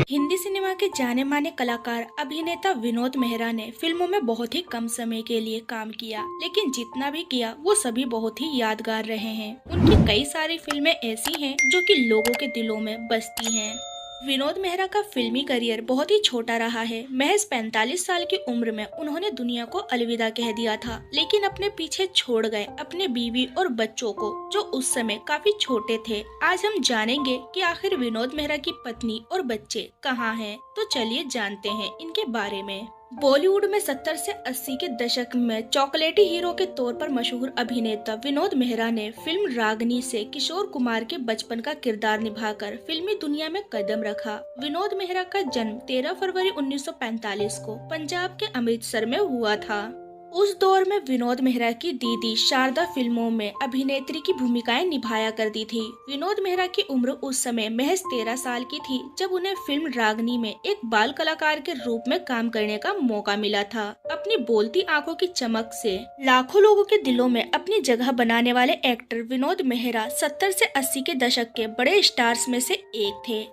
Hindi cinema के जाने माने कलाकार अभिनेता विनोद मेहरा ने फिल्मों में बहुत ही कम समय के लिए काम किया, लेकिन जितना भी किया वो सभी बहुत ही यादगार रहे हैं। उनकी कई सारी फिल्में ऐसी हैं जो कि लोगों के दिलों में बसती हैं। विनोद मेहरा का फिल्मी करियर बहुत ही छोटा रहा है। महज 45 साल की उम्र में उन्होंने दुनिया को अलविदा कह दिया था, लेकिन अपने पीछे छोड़ गए अपने बीवी और बच्चों को, जो उस समय काफी छोटे थे। आज हम जानेंगे कि आखिर विनोद मेहरा की पत्नी और बच्चे कहाँ हैं। तो चलिए जानते हैं इनके बारे में। बॉलीवुड में 70 से 80 के दशक में चॉकलेटी हीरो के तौर पर मशहूर अभिनेता विनोद मेहरा ने फिल्म रागनी से किशोर कुमार के बचपन का किरदार निभाकर फिल्मी दुनिया में कदम रखा। विनोद मेहरा का जन्म 13 फरवरी 1945 को पंजाब के अमृतसर में हुआ था। उस दौर में विनोद मेहरा की दीदी शारदा फिल्मों में अभिनेत्री की भूमिकाएं निभाया करती थी। विनोद मेहरा की उम्र उस समय महज 13 साल की थी जब उन्हें फिल्म रागनी में एक बाल कलाकार के रूप में काम करने का मौका मिला था। अपनी बोलती आंखों की चमक से लाखों लोगों के दिलों में अपनी जगह बनाने वाले एक्टर विनोद मेहरा 70 से 80 के दशक के बड़े स्टार्स में से एक थे।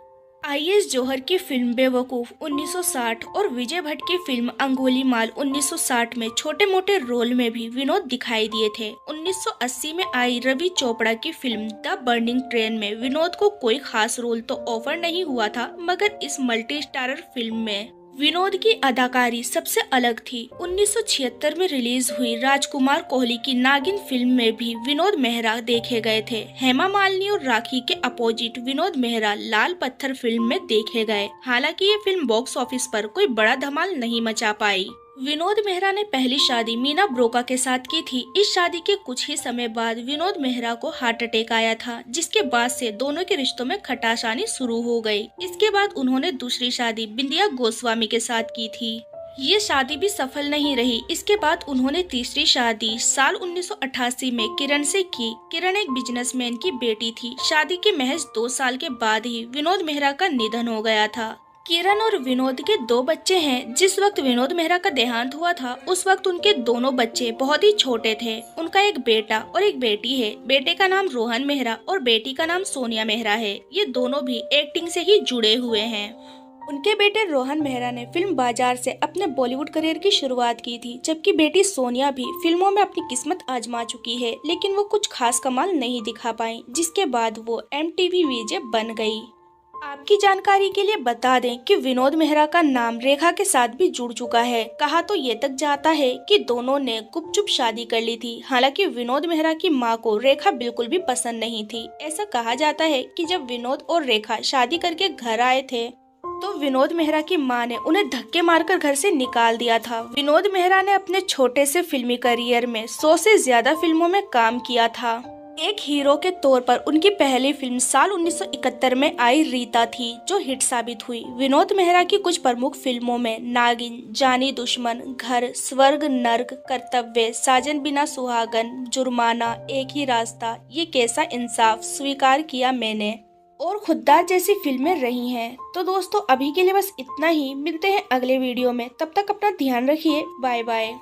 आईएस जौहर की फिल्म बेवकूफ 1960 और विजय भट्ट की फिल्म अंगुली माल 1960 में छोटे मोटे रोल में भी विनोद दिखाई दिए थे। 1980 में आई रवि चोपड़ा की फिल्म द बर्निंग ट्रेन में विनोद को कोई खास रोल तो ऑफर नहीं हुआ था, मगर इस मल्टी स्टारर फिल्म में विनोद की अदाकारी सबसे अलग थी। 1976 में रिलीज हुई राजकुमार कोहली की नागिन फिल्म में भी विनोद मेहरा देखे गए थे। हेमा मालिनी और राखी के अपोजिट विनोद मेहरा लाल पत्थर फिल्म में देखे गए। हालांकि ये फिल्म बॉक्स ऑफिस पर कोई बड़ा धमाल नहीं मचा पाई। विनोद मेहरा ने पहली शादी मीना ब्रोका के साथ की थी। इस शादी के कुछ ही समय बाद विनोद मेहरा को हार्ट अटैक आया था, जिसके बाद से दोनों के रिश्तों में खटाशानी शुरू हो गई। इसके बाद उन्होंने दूसरी शादी बिंदिया गोस्वामी के साथ की थी। ये शादी भी सफल नहीं रही। इसके बाद उन्होंने तीसरी शादी साल 1988 में किरण से की। किरण एक बिजनेसमैन की बेटी थी। शादी के महज 2 साल के बाद ही विनोद मेहरा का निधन हो गया था। किरण और विनोद के 2 बच्चे हैं। जिस वक्त विनोद मेहरा का देहांत हुआ था उस वक्त उनके दोनों बच्चे बहुत ही छोटे थे। उनका एक बेटा और एक बेटी है। बेटे का नाम रोहन मेहरा और बेटी का नाम सोनिया मेहरा है। ये दोनों भी एक्टिंग से ही जुड़े हुए हैं। उनके बेटे रोहन मेहरा ने फिल्म बाजार से अपने बॉलीवुड करियर की शुरुआत की थी, जबकि बेटी सोनिया भी फिल्मों में अपनी किस्मत आजमा चुकी है, लेकिन वो कुछ खास कमाल नहीं दिखा पाई, जिसके बाद वो MTV वीजे बन गई। आपकी जानकारी के लिए बता दें कि विनोद मेहरा का नाम रेखा के साथ भी जुड़ चुका है। कहा तो ये तक जाता है कि दोनों ने गुपचुप शादी कर ली थी। हालांकि विनोद मेहरा की मां को रेखा बिल्कुल भी पसंद नहीं थी। ऐसा कहा जाता है कि जब विनोद और रेखा शादी करके घर आए थे तो विनोद मेहरा की मां ने उन्हें धक्के मारकर घर से निकाल दिया था। विनोद मेहरा ने अपने छोटे से फिल्मी करियर में 100 से ज्यादा फिल्मों में काम किया था। एक हीरो के तौर पर उनकी पहली फिल्म साल 1971 में आई रीता थी, जो हिट साबित हुई। विनोद मेहरा की कुछ प्रमुख फिल्मों में नागिन, जानी दुश्मन, घर, स्वर्ग, नर्क, कर्तव्य, साजन बिना सुहागन, जुर्माना, एक ही रास्ता, ये कैसा इंसाफ, स्वीकार किया मैंने और खुद्दार जैसी फिल्में रही हैं। तो दोस्तों अभी के लिए बस इतना ही। मिलते हैं अगले वीडियो में। तब तक अपना ध्यान रखिए। Bye bye.